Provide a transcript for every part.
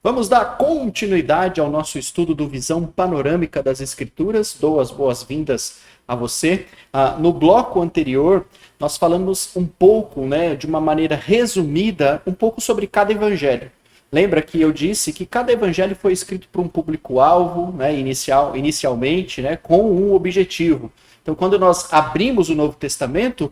Vamos dar continuidade ao nosso estudo do Visão Panorâmica das Escrituras. Dou as boas-vindas a você. No bloco anterior, nós falamos um pouco, de uma maneira resumida, um pouco sobre cada evangelho. Lembra que eu disse que cada evangelho foi escrito para um público-alvo, inicialmente, com um objetivo. Então, quando nós abrimos o Novo Testamento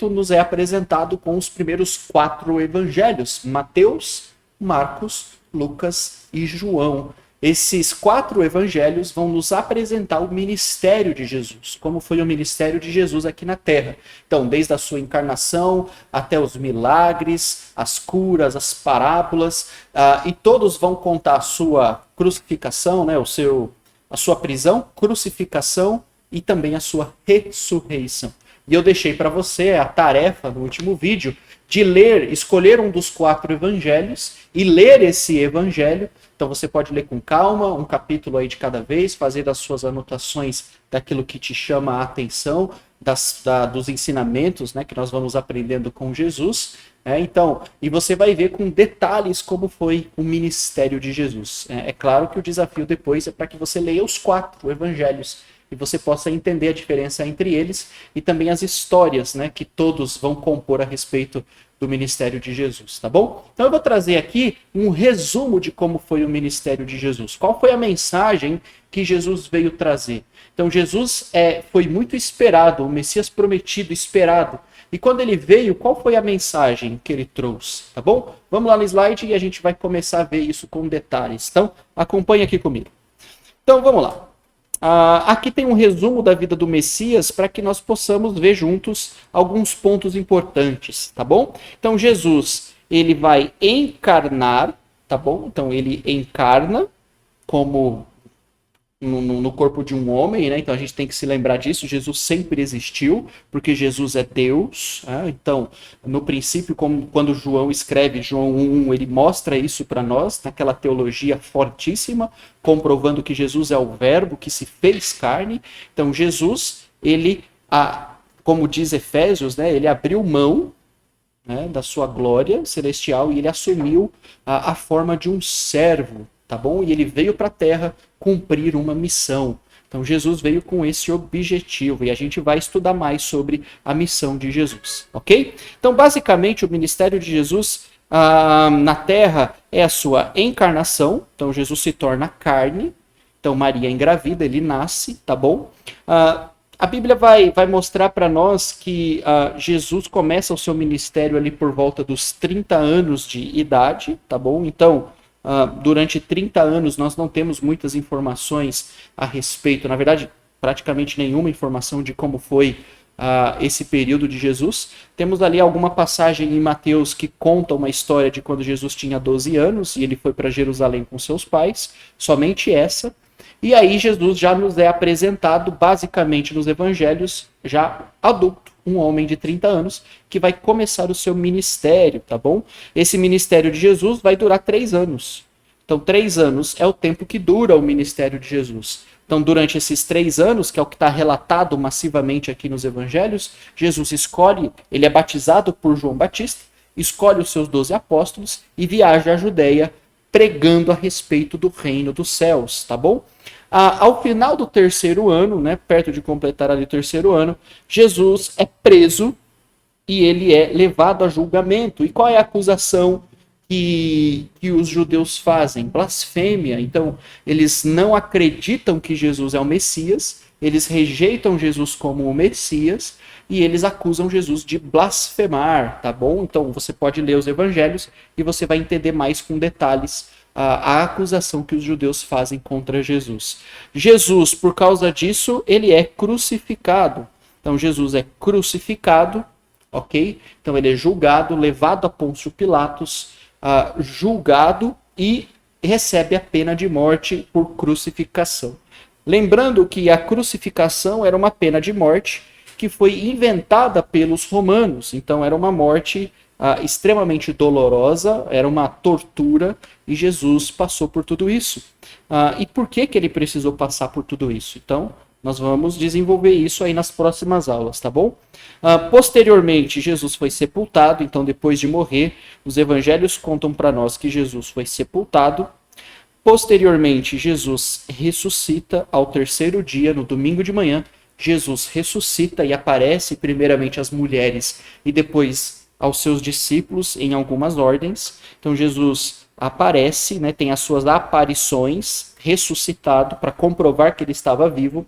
nos é apresentado com os primeiros 4 evangelhos: Mateus, Marcos, Lucas e João. Esses 4 evangelhos vão nos apresentar o ministério de Jesus, como foi o ministério de Jesus aqui na Terra. Então, desde a sua encarnação até os milagres, as curas, as parábolas, e todos vão contar a sua crucificação, a sua prisão, crucificação e também a sua ressurreição. E eu deixei para você a tarefa no último vídeo de escolher um dos 4 evangelhos e ler esse evangelho. Então você pode ler com calma, um capítulo aí de cada vez, fazer as suas anotações daquilo que te chama a atenção, dos ensinamentos que nós vamos aprendendo com Jesus. E você vai ver com detalhes como foi o ministério de Jesus. É claro que o desafio depois é para que você leia os 4 evangelhos e você possa entender a diferença entre eles e também as histórias que todos vão compor a respeito do ministério de Jesus, tá bom? Então eu vou trazer aqui um resumo de como foi o ministério de Jesus. Qual foi a mensagem que Jesus veio trazer? Então Jesus foi muito esperado, o Messias prometido, esperado. E quando ele veio, qual foi a mensagem que ele trouxe, tá bom? Vamos lá no slide e a gente vai começar a ver isso com detalhes. Então acompanhe aqui comigo. Então vamos lá. Aqui tem um resumo da vida do Messias para que nós possamos ver juntos alguns pontos importantes, tá bom? Então Jesus, ele vai encarnar, tá bom? Então ele encarna como no corpo de um homem, Então a gente tem que se lembrar disso. Jesus sempre existiu, porque Jesus é Deus. Então, no princípio, quando João escreve João 1, ele mostra isso para nós, naquela teologia fortíssima, comprovando que Jesus é o Verbo que se fez carne. Então Jesus, ele, como diz Efésios, ele abriu mão da sua glória celestial e ele assumiu a forma de um servo, tá bom? E ele veio para a Terra cumprir uma missão. Então Jesus veio com esse objetivo e a gente vai estudar mais sobre a missão de Jesus, ok? Então basicamente o ministério de Jesus na Terra é a sua encarnação. Então Jesus se torna carne. Então Maria engravida, ele nasce, tá bom? A Bíblia vai mostrar para nós que Jesus começa o seu ministério ali por volta dos 30 anos de idade, tá bom? Então durante 30 anos nós não temos muitas informações a respeito, na verdade, praticamente nenhuma informação de como foi esse período de Jesus. Temos ali alguma passagem em Mateus que conta uma história de quando Jesus tinha 12 anos e ele foi para Jerusalém com seus pais, somente essa. E aí Jesus já nos é apresentado basicamente nos evangelhos já adulto, um homem de 30 anos que vai começar o seu ministério, tá bom? Esse ministério de Jesus vai durar 3 anos. Então 3 anos é o tempo que dura o ministério de Jesus. Então durante esses 3 anos, que é o que está relatado massivamente aqui nos evangelhos, Jesus escolhe, ele é batizado por João Batista, escolhe os seus 12 apóstolos e viaja à Judeia pregando a respeito do reino dos céus, tá bom? Ao final do 3º ano, perto de completar ali o 3º ano, Jesus é preso e ele é levado a julgamento. E qual é a acusação que os judeus fazem? Blasfêmia. Então, eles não acreditam que Jesus é o Messias, eles rejeitam Jesus como o Messias e eles acusam Jesus de blasfemar, tá bom? Então, você pode ler os evangelhos e você vai entender mais com detalhes a acusação que os judeus fazem contra Jesus. Jesus, por causa disso, ele é crucificado. Então, Jesus é crucificado, ok? Então, ele é julgado, levado a Pôncio Pilatos, julgado e recebe a pena de morte por crucificação. Lembrando que a crucificação era uma pena de morte que foi inventada pelos romanos. Então, era uma morte extremamente dolorosa, era uma tortura, e Jesus passou por tudo isso. E por que ele precisou passar por tudo isso? Então, Nós vamos desenvolver isso aí nas próximas aulas, tá bom? Posteriormente, Jesus foi sepultado, então depois de morrer, os evangelhos contam para nós que Jesus foi sepultado. Posteriormente, Jesus ressuscita ao terceiro dia, no domingo de manhã. Jesus ressuscita e aparece primeiramente às mulheres e depois aos seus discípulos em algumas ordens. Então Jesus aparece, né, tem as suas aparições, ressuscitado para comprovar que ele estava vivo.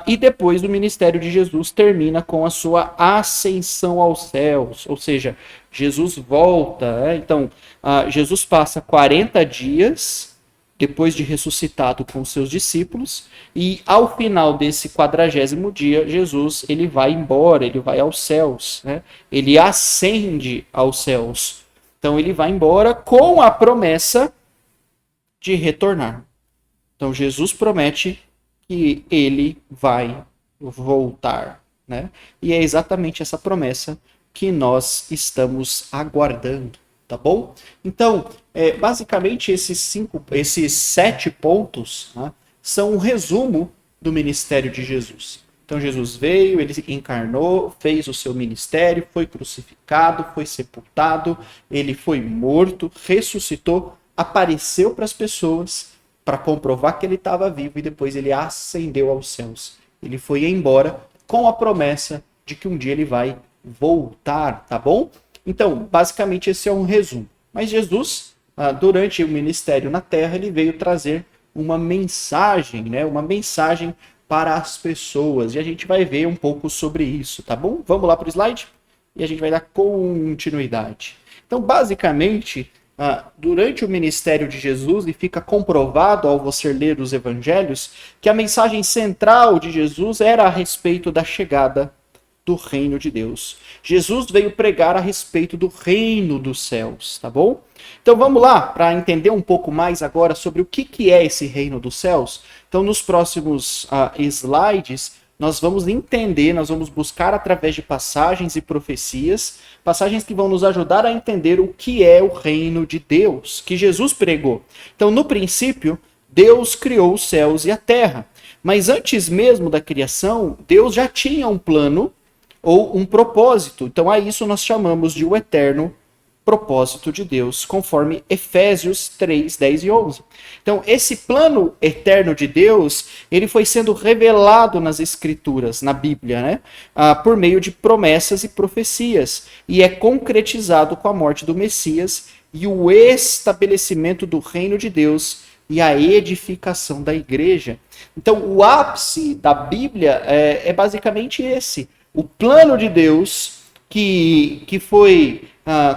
E depois o ministério de Jesus termina com a sua ascensão aos céus, ou seja, Jesus volta. Né? Então Jesus passa 40 dias depois de ressuscitado com seus discípulos, e ao final desse 40º dia, Jesus ele vai embora, ele vai aos céus, né? Ele ascende aos céus. Então ele vai embora com a promessa de retornar. Então Jesus promete que ele vai voltar, né? E é exatamente essa promessa que nós estamos aguardando. Tá bom? Então, basicamente esses 7 pontos, né, são um resumo do ministério de Jesus. Então Jesus veio, ele encarnou, fez o seu ministério, foi crucificado, foi sepultado, ele foi morto, ressuscitou, apareceu para as pessoas para comprovar que ele estava vivo e depois ele ascendeu aos céus. Ele foi embora com a promessa de que um dia ele vai voltar, tá bom? Então, basicamente, esse é um resumo. Mas Jesus, durante o ministério na Terra, ele veio trazer uma mensagem, né? Uma mensagem para as pessoas. E a gente vai ver um pouco sobre isso, tá bom? Vamos lá para o slide? E a gente vai dar continuidade. Então, basicamente, durante o ministério de Jesus, e fica comprovado ao você ler os evangelhos, que a mensagem central de Jesus era a respeito da chegada do reino de Deus. Jesus veio pregar a respeito do reino dos céus, tá bom? Então vamos lá, para entender um pouco mais agora sobre o que é esse reino dos céus. Então nos próximos slides, nós vamos entender, nós vamos buscar através de passagens e profecias, passagens que vão nos ajudar a entender o que é o reino de Deus, que Jesus pregou. Então no princípio, Deus criou os céus e a terra. Mas antes mesmo da criação, Deus já tinha um plano ou um propósito. Então a isso nós chamamos de o eterno propósito de Deus, conforme Efésios 3, 10 e 11. Então esse plano eterno de Deus, ele foi sendo revelado nas Escrituras, na Bíblia, né? Por meio de promessas e profecias, e é concretizado com a morte do Messias e o estabelecimento do reino de Deus e a edificação da igreja. Então o ápice da Bíblia é basicamente esse. O plano de Deus que foi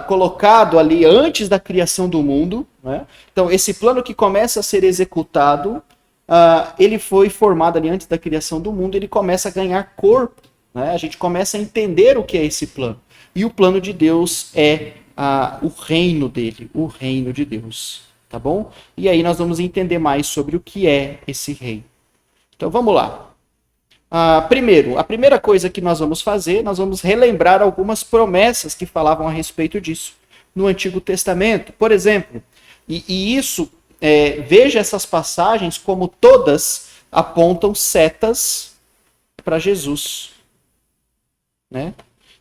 colocado ali antes da criação do mundo, né? Então esse plano que começa a ser executado, ele foi formado ali antes da criação do mundo, ele começa a ganhar corpo, né? A gente começa a entender o que é esse plano. E o plano de Deus é o reino dele, o reino de Deus, tá bom? E aí nós vamos entender mais sobre o que é esse reino. Então vamos lá. Primeiro, a primeira coisa que nós vamos fazer, nós vamos relembrar algumas promessas que falavam a respeito disso no Antigo Testamento. Por exemplo, e isso, veja essas passagens como todas apontam setas para Jesus, né?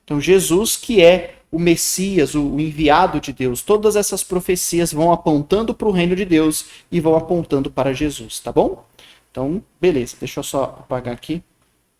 Então Jesus que é o Messias, o enviado de Deus, todas essas profecias vão apontando para o reino de Deus e vão apontando para Jesus, tá bom? Então, beleza, deixa eu só apagar aqui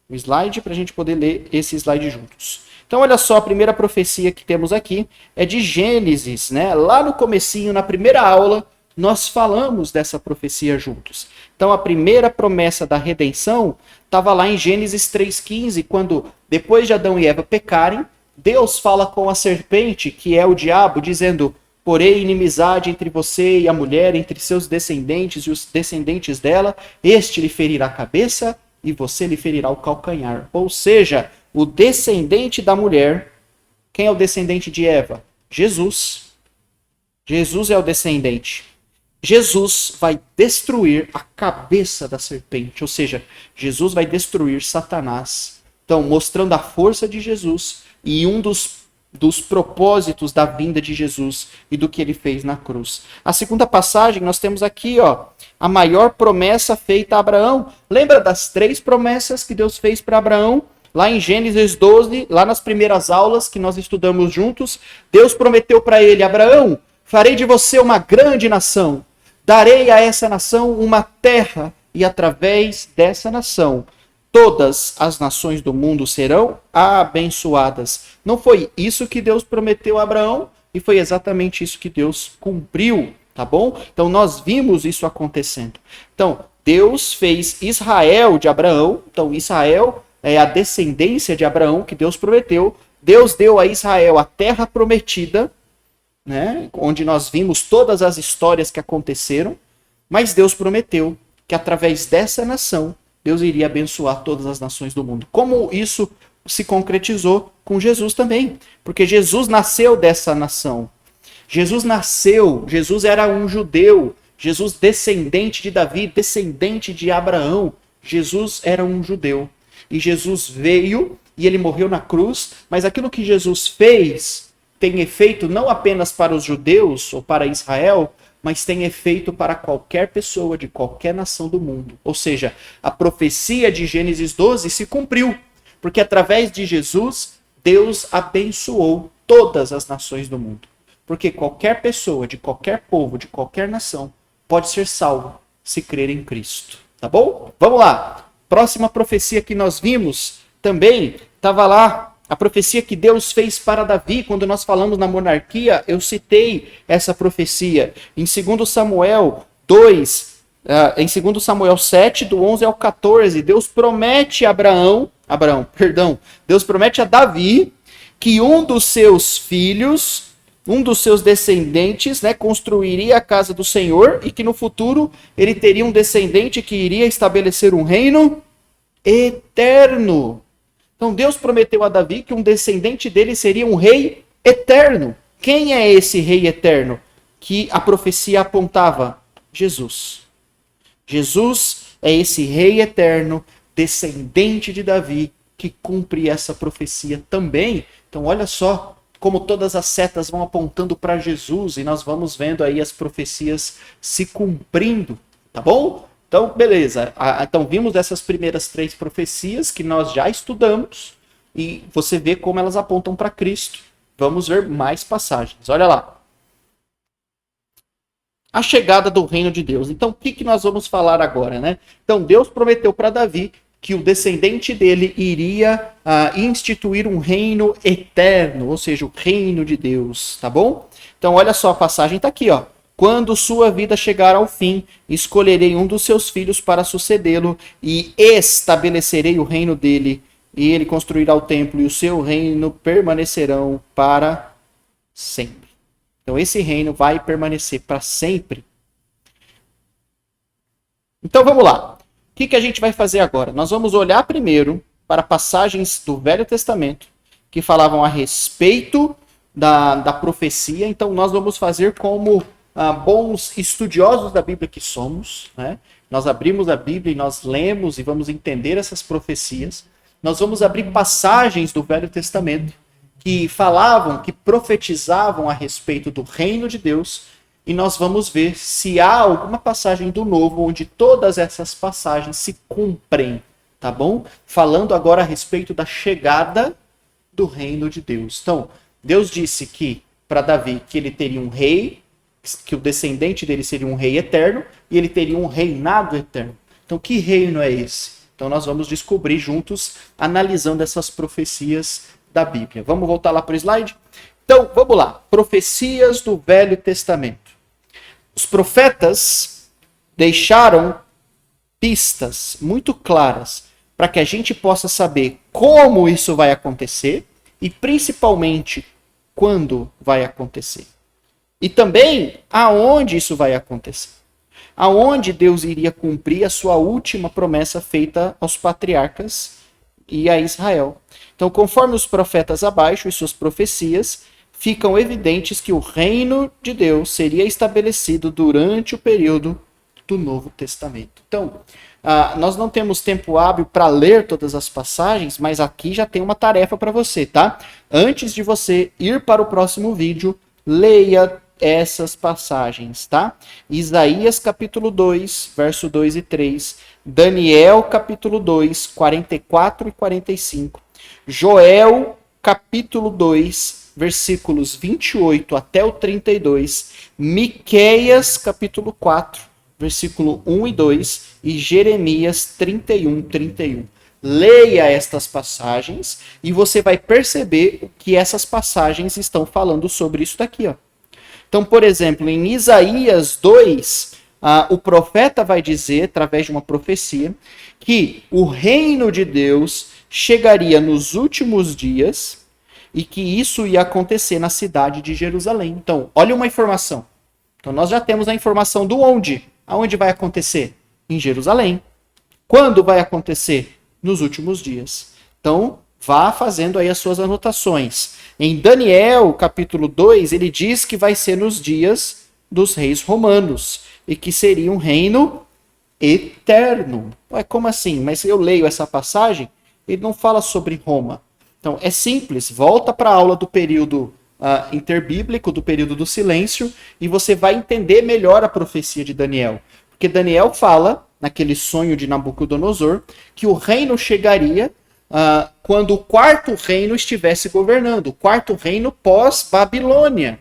o slide para a gente poder ler esse slide juntos. Então, olha só, a primeira profecia que temos aqui é de Gênesis, né? Lá no comecinho, na primeira aula, nós falamos dessa profecia juntos. Então, a primeira promessa da redenção estava lá em Gênesis 3,15, quando, depois de Adão e Eva pecarem, Deus fala com a serpente, que é o diabo, dizendo: porém, inimizade entre você e a mulher, entre seus descendentes e os descendentes dela, este lhe ferirá a cabeça e você lhe ferirá o calcanhar. Ou seja, o descendente da mulher, quem é o descendente de Eva? Jesus. Jesus é o descendente. Jesus vai destruir a cabeça da serpente, ou seja, Jesus vai destruir Satanás. Então, mostrando a força de Jesus e um dos dos propósitos da vinda de Jesus e do que ele fez na cruz. A segunda passagem, nós temos aqui, a maior promessa feita a Abraão. Lembra das 3 promessas que Deus fez para Abraão? Lá em Gênesis 12, lá nas primeiras aulas que nós estudamos juntos, Deus prometeu para ele: Abraão, farei de você uma grande nação, darei a essa nação uma terra, e através dessa nação todas as nações do mundo serão abençoadas. Não foi isso que Deus prometeu a Abraão? E foi exatamente isso que Deus cumpriu, tá bom? Então nós vimos isso acontecendo. Então, Deus fez Israel de Abraão. Então, Israel é a descendência de Abraão que Deus prometeu. Deus deu a Israel a terra prometida, né? Onde nós vimos todas as histórias que aconteceram. Mas Deus prometeu que através dessa nação Deus iria abençoar todas as nações do mundo. Como isso se concretizou com Jesus também. Porque Jesus nasceu dessa nação. Jesus era um judeu. Jesus descendente de Davi, descendente de Abraão. Jesus era um judeu. E Jesus veio e ele morreu na cruz. Mas aquilo que Jesus fez tem efeito não apenas para os judeus ou para Israel, mas tem efeito para qualquer pessoa de qualquer nação do mundo. Ou seja, a profecia de Gênesis 12 se cumpriu, porque através de Jesus, Deus abençoou todas as nações do mundo. Porque qualquer pessoa, de qualquer povo, de qualquer nação, pode ser salvo se crer em Cristo. Tá bom? Vamos lá. Próxima profecia que nós vimos também estava lá. A profecia que Deus fez para Davi, quando nós falamos na monarquia, eu citei essa profecia. Em 2 Samuel 2, em 2 Samuel 7, do 11 ao 14, Deus promete a Deus promete a Davi que um dos seus filhos, um dos seus descendentes, né, construiria a casa do Senhor e que no futuro ele teria um descendente que iria estabelecer um reino eterno. Então Deus prometeu a Davi que um descendente dele seria um rei eterno. Quem é esse rei eterno que a profecia apontava? Jesus. Jesus é esse rei eterno, descendente de Davi, que cumpre essa profecia também. Então olha só como todas as setas vão apontando para Jesus e nós vamos vendo aí as profecias se cumprindo, tá bom? Então, beleza. Então, vimos essas primeiras 3 profecias que nós já estudamos e você vê como elas apontam para Cristo. Vamos ver mais passagens. Olha lá. A chegada do reino de Deus. Então, o que nós vamos falar agora, né? Então, Deus prometeu para Davi que o descendente dele iria instituir um reino eterno, ou seja, o reino de Deus, tá bom? Então, olha só, a passagem está aqui, ó. Quando sua vida chegar ao fim, escolherei um dos seus filhos para sucedê-lo e estabelecerei o reino dele, e ele construirá o templo e o seu reino permanecerão para sempre. Então esse reino vai permanecer para sempre. Então vamos lá. O que a gente vai fazer agora? Nós vamos olhar primeiro para passagens do Velho Testamento que falavam a respeito da profecia. Então nós vamos fazer como bons estudiosos da Bíblia que somos, né? Nós abrimos a Bíblia e nós lemos e vamos entender essas profecias. Nós vamos abrir passagens do Velho Testamento que falavam, que profetizavam a respeito do reino de Deus, e nós vamos ver se há alguma passagem do Novo onde todas essas passagens se cumprem, tá bom? Falando agora a respeito da chegada do reino de Deus. Então, Deus disse que para Davi que ele teria um rei, que o descendente dele seria um rei eterno e ele teria um reinado eterno. Então, que reino é esse? Então, nós vamos descobrir juntos, analisando essas profecias da Bíblia. Vamos voltar lá para o slide? Então, vamos lá. Profecias do Velho Testamento. Os profetas deixaram pistas muito claras para que a gente possa saber como isso vai acontecer e, principalmente, quando vai acontecer. E também aonde isso vai acontecer. Aonde Deus iria cumprir a sua última promessa feita aos patriarcas e a Israel. Então, conforme os profetas abaixo e suas profecias, ficam evidentes que o reino de Deus seria estabelecido durante o período do Novo Testamento. Então, nós não temos tempo hábil para ler todas as passagens, mas aqui já tem uma tarefa para você, tá? Antes de você ir para o próximo vídeo, leia essas passagens, tá? Isaías capítulo 2, verso 2 e 3, Daniel capítulo 2, 44 e 45, Joel capítulo 2, versículos 28 até o 32, Miqueias capítulo 4, versículo 1 e 2 e Jeremias 31, 31. Leia estas passagens e você vai perceber que essas passagens estão falando sobre isso daqui, ó. Então, por exemplo, em Isaías 2, o profeta vai dizer, através de uma profecia, que o reino de Deus chegaria nos últimos dias e que isso ia acontecer na cidade de Jerusalém. Então, olha uma informação. Então, nós já temos a informação do onde. Aonde vai acontecer? Em Jerusalém. Quando vai acontecer? Nos últimos dias. Então, vá fazendo aí as suas anotações. Em Daniel, capítulo 2, ele diz que vai ser nos dias dos reis romanos e que seria um reino eterno. Ué, como assim? Mas eu leio essa passagem, ele não fala sobre Roma. Então, é simples. Volta para a aula do período interbíblico, do período do silêncio, e você vai entender melhor a profecia de Daniel. Porque Daniel fala, naquele sonho de Nabucodonosor, que o reino chegaria quando o quarto reino estivesse governando, o quarto reino pós-Babilônia.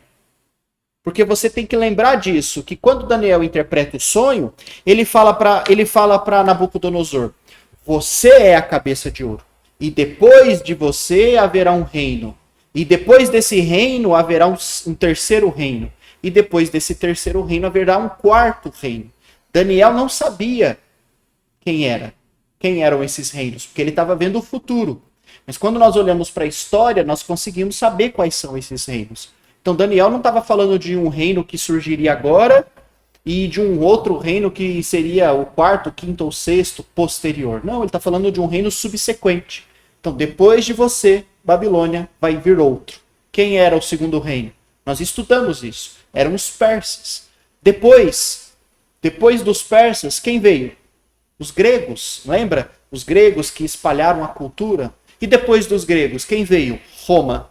Porque você tem que lembrar disso, que quando Daniel interpreta o sonho, ele fala para Nabucodonosor, você é a cabeça de ouro, e depois de você haverá um reino, e depois desse reino haverá um terceiro reino, e depois desse terceiro reino haverá um quarto reino. Daniel não sabia quem eram esses reinos, porque ele estava vendo o futuro. Mas quando nós olhamos para a história, nós conseguimos saber quais são esses reinos. Então Daniel não estava falando de um reino que surgiria agora e de um outro reino que seria o quarto, quinto ou sexto posterior. Não, ele está falando de um reino subsequente. Então depois de você, Babilônia, vai vir outro. Quem era o segundo reino? Nós estudamos isso. Eram os persas. Depois dos persas, quem veio? Os gregos, lembra? Os gregos que espalharam a cultura. E depois dos gregos, quem veio? Roma.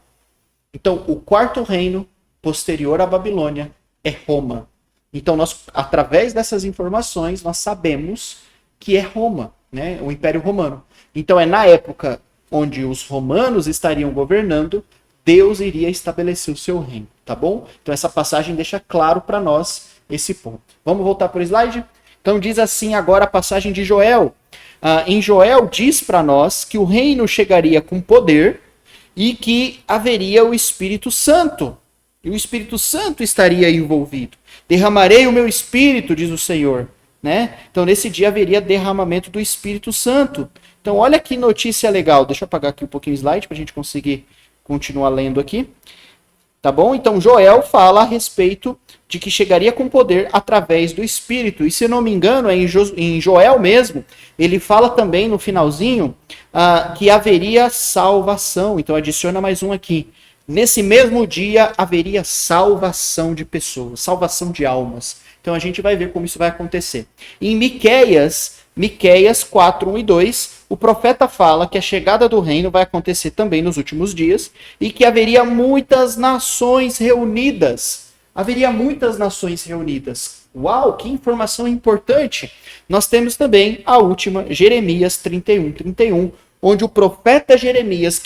Então, o quarto reino posterior à Babilônia é Roma. Então, nós, através dessas informações, nós sabemos que é Roma, né? O Império Romano. Então, é na época onde os romanos estariam governando, Deus iria estabelecer o seu reino, tá bom? Então, essa passagem deixa claro para nós esse ponto. Vamos voltar para o slide? Então diz assim agora a passagem de Joel. Em Joel diz para nós que o reino chegaria com poder e que haveria o Espírito Santo. E o Espírito Santo estaria envolvido. Derramarei o meu Espírito, diz o Senhor. Né? Então nesse dia haveria derramamento do Espírito Santo. Então olha que notícia legal. Deixa eu apagar aqui um pouquinho o slide para a gente conseguir continuar lendo aqui. Tá bom? Então Joel fala a respeito de que chegaria com poder através do Espírito. E se não me engano, é em Joel mesmo, ele fala também no finalzinho que haveria salvação. Então adiciona mais um aqui. Nesse mesmo dia haveria salvação de pessoas, salvação de almas. Então a gente vai ver como isso vai acontecer. Em Miqueias 4, 1 e 2, o profeta fala que a chegada do reino vai acontecer também nos últimos dias e que haveria muitas nações reunidas. Haveria muitas nações reunidas. Uau, que informação importante! Nós temos também a última, Jeremias 31, 31, onde o profeta Jeremias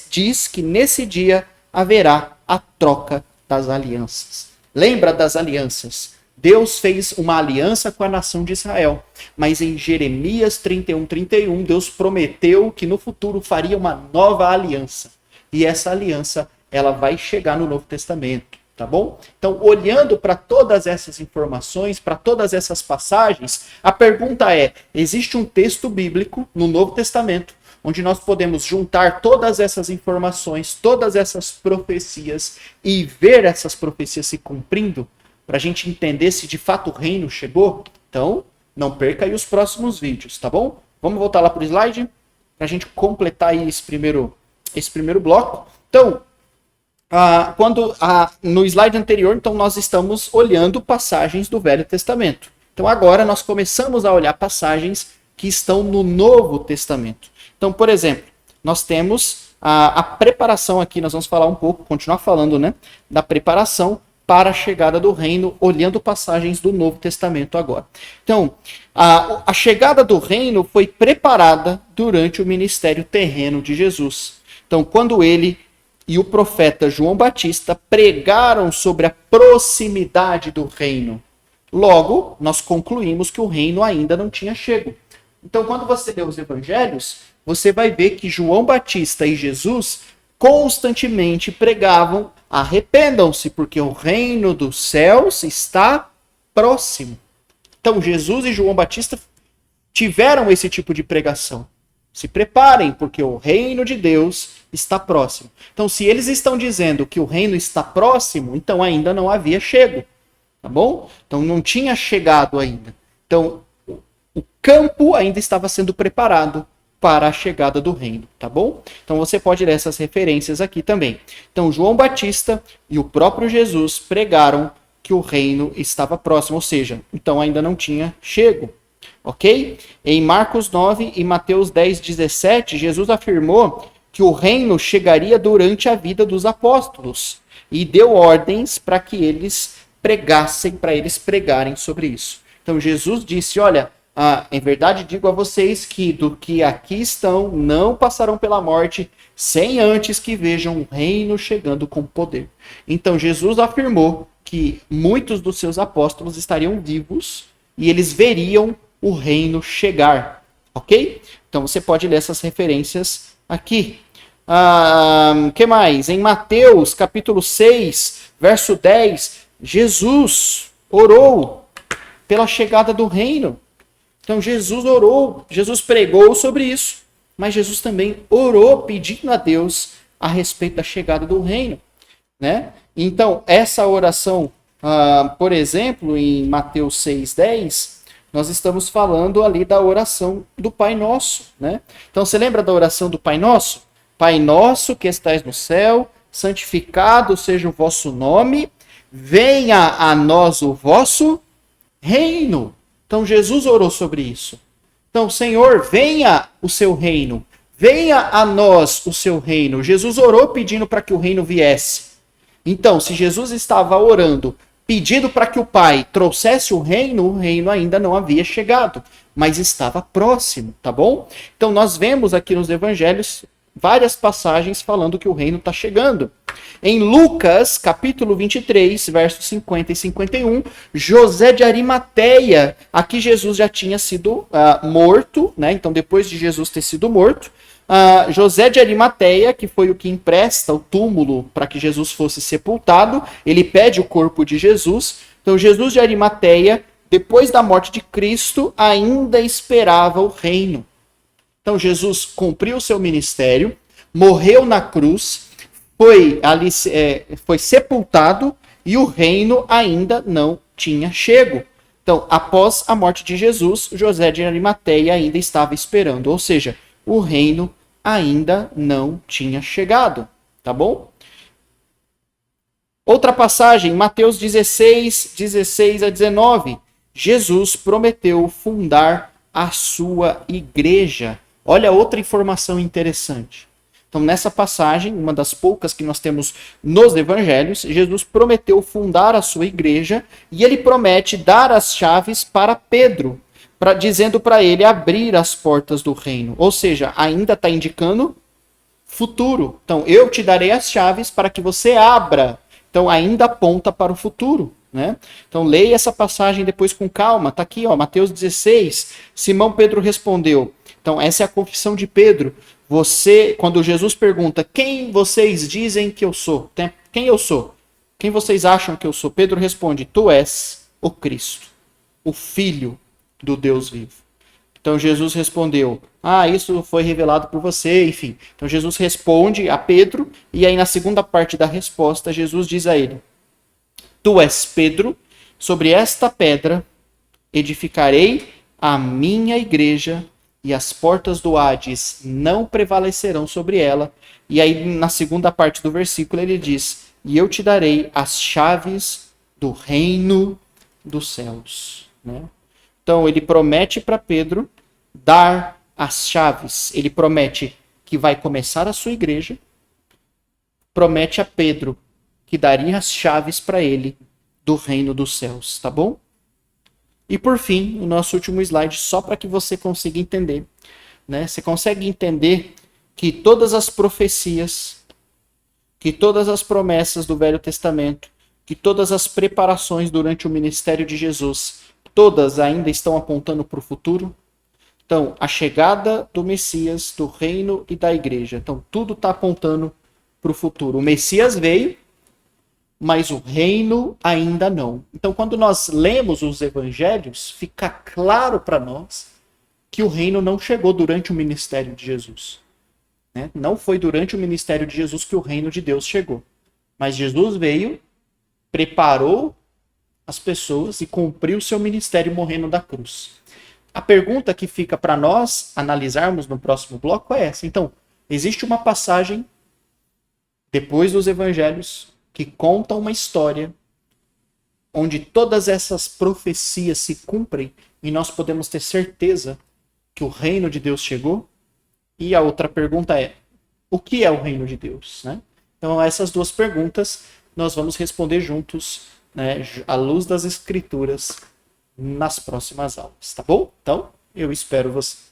diz que nesse dia haverá a troca das alianças. Lembra das alianças? Deus fez uma aliança com a nação de Israel, mas em Jeremias 31, 31, Deus prometeu que no futuro faria uma nova aliança. E essa aliança, ela vai chegar no Novo Testamento, tá bom? Então, olhando para todas essas informações, para todas essas passagens, a pergunta é, existe um texto bíblico no Novo Testamento onde nós podemos juntar todas essas informações, todas essas profecias e ver essas profecias se cumprindo? Para a gente entender se de fato o reino chegou? Então, não perca aí os próximos vídeos, tá bom? Vamos voltar lá para o slide, para a gente completar aí esse primeiro bloco. Então, no slide anterior, então, nós estamos olhando passagens do Velho Testamento. Então, agora nós começamos a olhar passagens que estão no Novo Testamento. Então, por exemplo, nós temos a preparação aqui, nós vamos falar um pouco, continuar falando, né, da preparação para a chegada do reino, olhando passagens do Novo Testamento agora. Então, a chegada do reino foi preparada durante o ministério terreno de Jesus. Então, quando ele e o profeta João Batista pregaram sobre a proximidade do reino, logo, nós concluímos que o reino ainda não tinha chego. Então, quando você lê os evangelhos, você vai ver que João Batista e Jesus constantemente pregavam: arrependam-se, porque o reino dos céus está próximo. Então, Jesus e João Batista tiveram esse tipo de pregação. Se preparem, porque o reino de Deus está próximo. Então, se eles estão dizendo que o reino está próximo, então ainda não havia chego. Tá bom? Então, não tinha chegado ainda. Então, o campo ainda estava sendo preparado para a chegada do reino, tá bom? Então você pode ler essas referências aqui também. Então João Batista e o próprio Jesus pregaram que o reino estava próximo, ou seja, então ainda não tinha chego, ok? Em Marcos 9 e Mateus 10:17, Jesus afirmou que o reino chegaria durante a vida dos apóstolos e deu ordens para que eles pregassem, para eles pregarem sobre isso. Então Jesus disse: olha, em verdade digo a vocês que do que aqui estão não passarão pela morte sem antes que vejam o reino chegando com poder. Então Jesus afirmou que muitos dos seus apóstolos estariam vivos e eles veriam o reino chegar, ok? Então você pode ler essas referências aqui. Que mais? Em Mateus capítulo 6, verso 10, Jesus orou pela chegada do reino. Então Jesus orou, Jesus pregou sobre isso, mas Jesus também orou pedindo a Deus a respeito da chegada do reino, né? Então essa oração, por exemplo, em Mateus 6:10, nós estamos falando ali da oração do Pai Nosso, né? Então você lembra da oração do Pai Nosso? Pai nosso que estais no céu, santificado seja o vosso nome, venha a nós o vosso reino. Então Jesus orou sobre isso. Então, Senhor, venha o seu reino. Venha a nós o seu reino. Jesus orou pedindo para que o reino viesse. Então, se Jesus estava orando, pedindo para que o Pai trouxesse o reino ainda não havia chegado, mas estava próximo, tá bom? Então, nós vemos aqui nos evangelhos várias passagens falando que o reino está chegando. Em Lucas, capítulo 23, versos 50 e 51, José de Arimateia, aqui Jesus já tinha sido morto, né? Então depois de Jesus ter sido morto, José de Arimateia, que foi o que empresta o túmulo para que Jesus fosse sepultado, ele pede o corpo de Jesus. Então Jesus de Arimateia, depois da morte de Cristo, ainda esperava o reino. Então Jesus cumpriu o seu ministério, morreu na cruz, foi sepultado e o reino ainda não tinha chego. Então, após a morte de Jesus, José de Arimateia ainda estava esperando, ou seja, o reino ainda não tinha chegado, tá bom? Outra passagem, Mateus 16, 16 a 19. Jesus prometeu fundar a sua igreja. Olha outra informação interessante. Então, nessa passagem, uma das poucas que nós temos nos evangelhos, Jesus prometeu fundar a sua igreja e ele promete dar as chaves para Pedro, dizendo para ele abrir as portas do reino. Ou seja, ainda está indicando futuro. Então, eu te darei as chaves para que você abra. Então, ainda aponta para o futuro, né? Então, leia essa passagem depois com calma. Está aqui, ó, Mateus 16. Simão Pedro respondeu. Então, essa é a confissão de Pedro. Quando Jesus pergunta, quem vocês dizem que eu sou? Quem eu sou? Quem vocês acham que eu sou? Pedro responde, tu és o Cristo, o Filho do Deus vivo. Então Jesus respondeu, isso foi revelado por você, enfim. Então Jesus responde a Pedro, e aí na segunda parte da resposta, Jesus diz a ele, tu és Pedro, sobre esta pedra edificarei a minha igreja, e as portas do Hades não prevalecerão sobre ela. E aí, na segunda parte do versículo, ele diz, e eu te darei as chaves do reino dos céus. Né? Então, ele promete para Pedro dar as chaves. Ele promete que vai começar a sua igreja, promete a Pedro que daria as chaves para ele do reino dos céus, tá bom? E por fim, o nosso último slide, só para que você consiga entender, né? Você consegue entender que todas as profecias, que todas as promessas do Velho Testamento, que todas as preparações durante o ministério de Jesus, todas ainda estão apontando para o futuro? Então, a chegada do Messias, do reino e da igreja. Então, tudo está apontando para o futuro. O Messias veio, mas o reino ainda não. Então, quando nós lemos os evangelhos, fica claro para nós que o reino não chegou durante o ministério de Jesus. Né? Não foi durante o ministério de Jesus que o reino de Deus chegou. Mas Jesus veio, preparou as pessoas e cumpriu o seu ministério morrendo da cruz. A pergunta que fica para nós analisarmos no próximo bloco é essa. Então, existe uma passagem depois dos evangelhos que conta uma história onde todas essas profecias se cumprem e nós podemos ter certeza que o reino de Deus chegou? E a outra pergunta é, o que é o reino de Deus? Né? Então, essas duas perguntas nós vamos responder juntos, né, à luz das escrituras, nas próximas aulas, tá bom? Então, eu espero você.